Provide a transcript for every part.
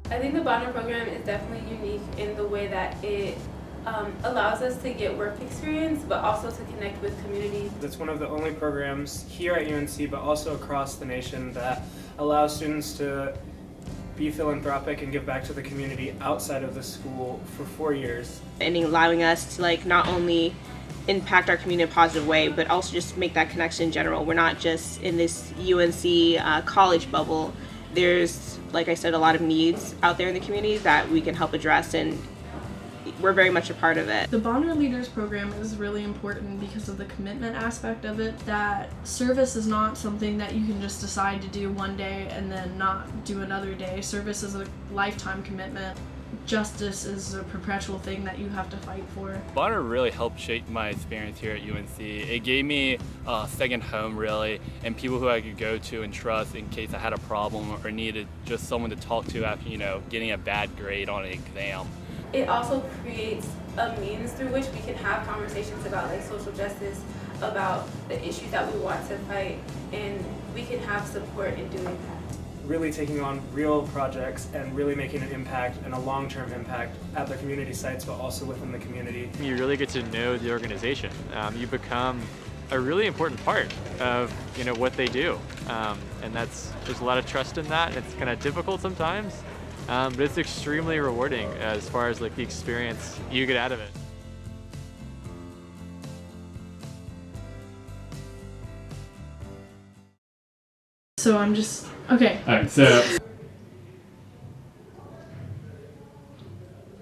I think the Bonner program is definitely unique in the way that it allows us to get work experience, but also to connect with communities. It's one of the only programs here at UNC, but also across the nation, that allows students to be philanthropic and give back to the community outside of the school for 4 years. And allowing us to not only impact our community in a positive way, but also just make that connection in general. We're not just in this UNC college bubble. There's, like I said, a lot of needs out there in the community that we can help address, and we're very much a part of it. The Bonner Leaders program is really important because of the commitment aspect of it, that service is not something that you can just decide to do one day and then not do another day. Service is a lifetime commitment. Justice is a perpetual thing that you have to fight for. Bonner really helped shape my experience here at UNC. It gave me a second home, really, and people who I could go to and trust in case I had a problem or needed just someone to talk to after, getting a bad grade on an exam. It also creates a means through which we can have conversations about social justice, about the issues that we want to fight, and we can have support in doing that. Really taking on real projects and really making an impact, and a long-term impact at the community sites, but also within the community. You really get to know the organization. You become a really important part of what they do, and there's a lot of trust in that. It's kind of difficult sometimes, but it's extremely rewarding as far as the experience you get out of it. So I'm just, okay. Alright, so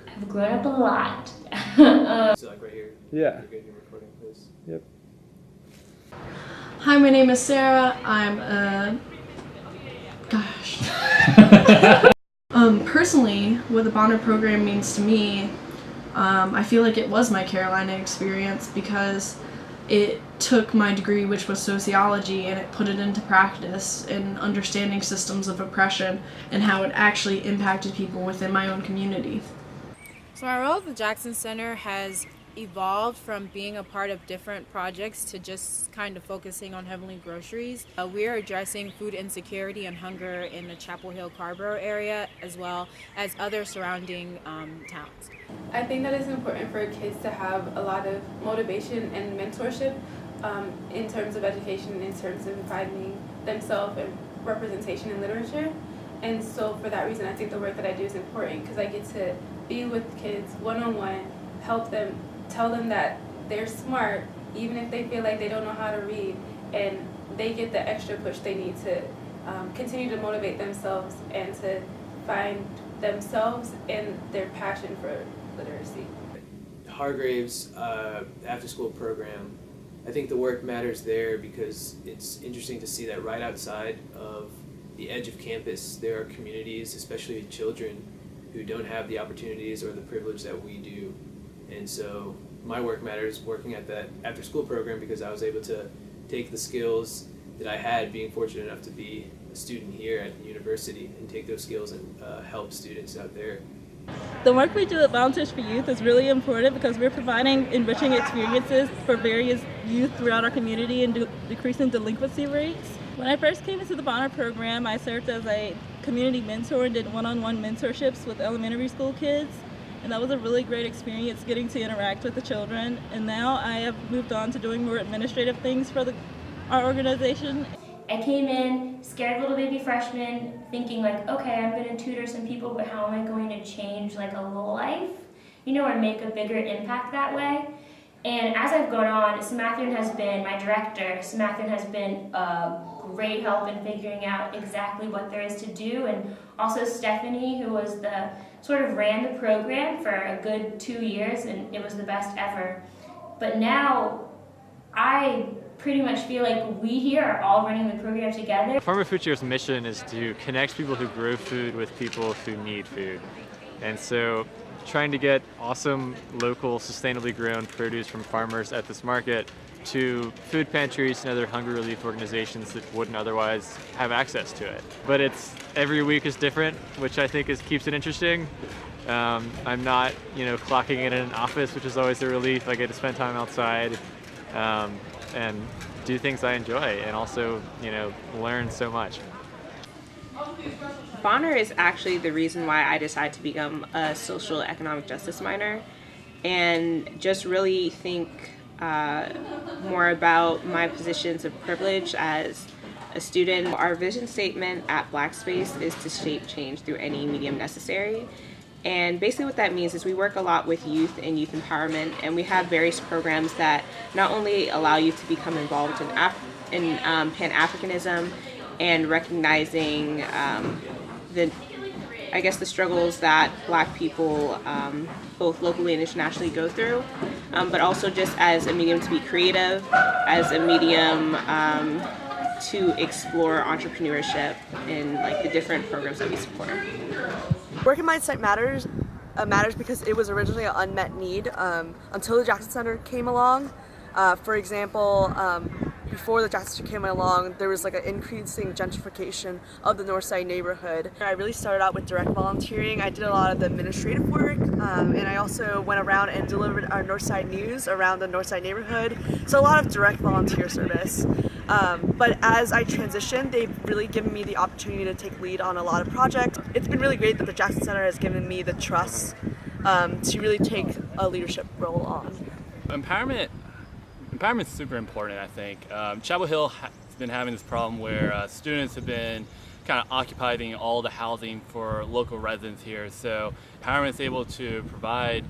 I've grown up a lot. So right here. Yeah. You're good, you're recording this. Yep. Hi, my name is Sarah. I'm a... Gosh. Personally, what the Bonner program means to me, I feel like it was my Carolina experience, because it took my degree, which was sociology, and it put it into practice in understanding systems of oppression and how it actually impacted people within my own community. So my role at the Jackson Center has evolved from being a part of different projects to just kind of focusing on Heavenly Groceries. We are addressing food insecurity and hunger in the Chapel Hill Carborough area, as well as other surrounding towns. I think that it's important for kids to have a lot of motivation and mentorship in terms of education, in terms of finding themselves and representation in literature. And so for that reason, I think the work that I do is important, because I get to be with kids one-on-one, help them, tell them that they're smart, even if they feel like they don't know how to read, and they get the extra push they need to continue to motivate themselves and to find themselves and their passion for literacy. Hargrave's after-school program, I think the work matters there because it's interesting to see that right outside of the edge of campus there are communities, especially children, who don't have the opportunities or the privilege that we do. And so my work matters working at that after-school program because I was able to take the skills that I had being fortunate enough to be a student here at the university and take those skills and help students out there. The work we do at Volunteers for Youth is really important because we're providing enriching experiences for various youth throughout our community and decreasing delinquency rates. When I first came into the Bonner program, I served as a community mentor and did one-on-one mentorships with elementary school kids. And that was a really great experience getting to interact with the children. And now I have moved on to doing more administrative things for our organization. I came in, scared little baby freshman, thinking okay, I'm going to tutor some people, but how am I going to change a life, or make a bigger impact that way? And as I've gone on, Samathian has been my director. Samathian has been a great help in figuring out exactly what there is to do, and also Stephanie, who was sort of ran the program for a good 2 years, and it was the best ever. But now, I pretty much feel like we here are all running the program together. Farmer Food Share's mission is to connect people who grow food with people who need food. And so trying to get awesome, local, sustainably grown produce from farmers at this market to food pantries and other hunger relief organizations that wouldn't otherwise have access to it. But every week is different, which I think keeps it interesting. I'm not, clocking in an office, which is always a relief. I get to spend time outside and do things I enjoy and also, learn so much. Bonner is actually the reason why I decided to become a social economic justice minor, and just really think more about my positions of privilege as a student. Our vision statement at Black Space is to shape change through any medium necessary. And basically what that means is we work a lot with youth and youth empowerment, and we have various programs that not only allow you to become involved in Pan-Africanism and recognizing the struggles that Black people both locally and internationally go through, but also just as a medium to be creative, as a medium to explore entrepreneurship in like the different programs that we support. Working Mindset matters because it was originally an unmet need until the Jackson Center came along. For example, before the Jackson Center came along, there was like an increasing gentrification of the Northside neighborhood. I really started out with direct volunteering. I did a lot of the administrative work, and I also went around and delivered our Northside news around the Northside neighborhood. So a lot of direct volunteer service. But as I transitioned, they've really given me the opportunity to take lead on a lot of projects. It's been really great that the Jackson Center has given me the trust to really take a leadership role on. Empowerment is super important, I think. Chapel Hill has been having this problem where students have been kind of occupying all the housing for local residents here. So empowerment is able to provide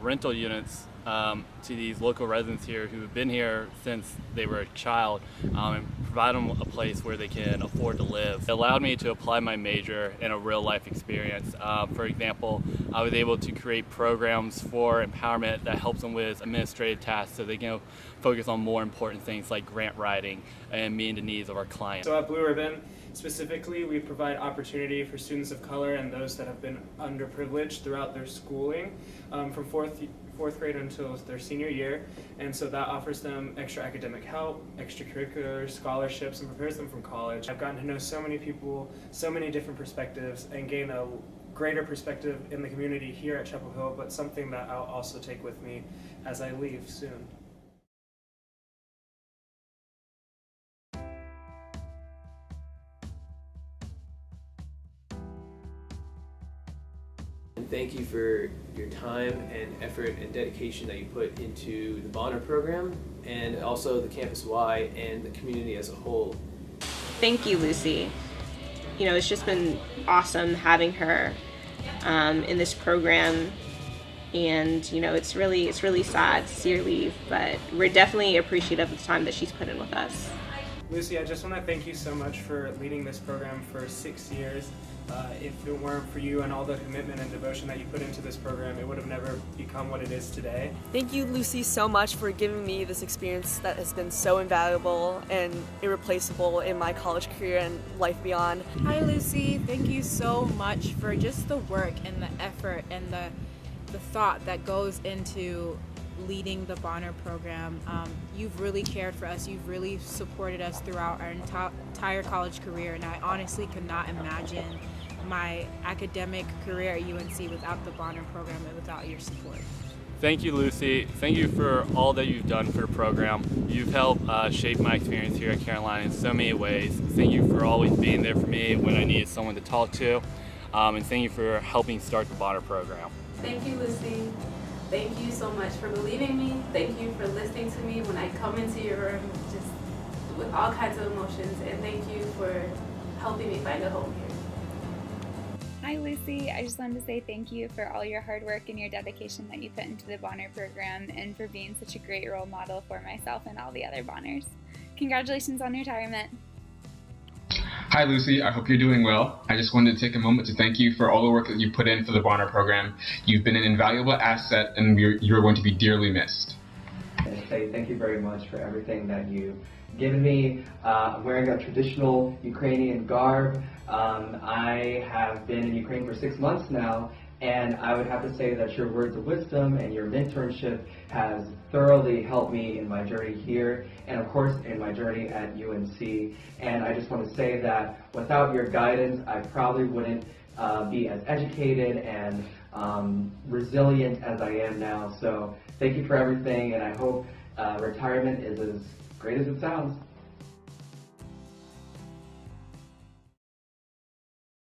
rental units to these local residents here who have been here since they were a child, and provide them a place where they can afford to live. It allowed me to apply my major in a real life experience. For example, I was able to create programs for empowerment that helps them with administrative tasks so they can focus on more important things like grant writing and meeting the needs of our clients. So at Blue Ribbon, specifically, we provide opportunity for students of color and those that have been underprivileged throughout their schooling, from fourth grade until their senior year, and so that offers them extra academic help, extracurricular scholarships, and prepares them for college. I've gotten to know so many people, so many different perspectives, and gain a greater perspective in the community here at Chapel Hill, but something that I'll also take with me as I leave soon. Thank you for your time and effort and dedication that you put into the Bonner program, and also the Campus Y and the community as a whole. Thank you, Lucy. You know, it's just been awesome having her in this program, and you know, it's really sad to see her leave, but we're definitely appreciative of the time that she's put in with us. Lucy, I just want to thank you so much for leading this program for 6 years. If it weren't for you and all the commitment and devotion that you put into this program, it would have never become what it is today. Thank you, Lucy, so much for giving me this experience that has been so invaluable and irreplaceable in my college career and life beyond. Hi Lucy, thank you so much for just the work and the effort and the thought that goes into leading the Bonner program. You've really cared for us, you've really supported us throughout our entire college career, and I honestly could not imagine my academic career at UNC without the Bonner program and without your support. Thank you, Lucy. Thank you for all that you've done for the program. You've helped shape my experience here at Carolina in so many ways. Thank you for always being there for me when I needed someone to talk to, and thank you for helping start the Bonner program. Thank you, Lucy. Thank you so much for believing me. Thank you for listening to me when I come into your room just with all kinds of emotions, and thank you for helping me find a home here. Hi Lucy, I just wanted to say thank you for all your hard work and your dedication that you put into the Bonner program, and for being such a great role model for myself and all the other Bonners. Congratulations on retirement. Hi Lucy, I hope you're doing well. I just wanted to take a moment to thank you for all the work that you put in for the Bonner program. You've been an invaluable asset, and you're going to be dearly missed. And say thank you very much for everything that you've given me. I'm wearing a traditional Ukrainian garb. I have been in Ukraine for 6 months now, and I would have to say that your words of wisdom and your mentorship has thoroughly helped me in my journey here, and of course in my journey at UNC. And I just want to say that without your guidance, I probably wouldn't be as educated and resilient as I am now. So thank you for everything, and I hope retirement is as great as it sounds.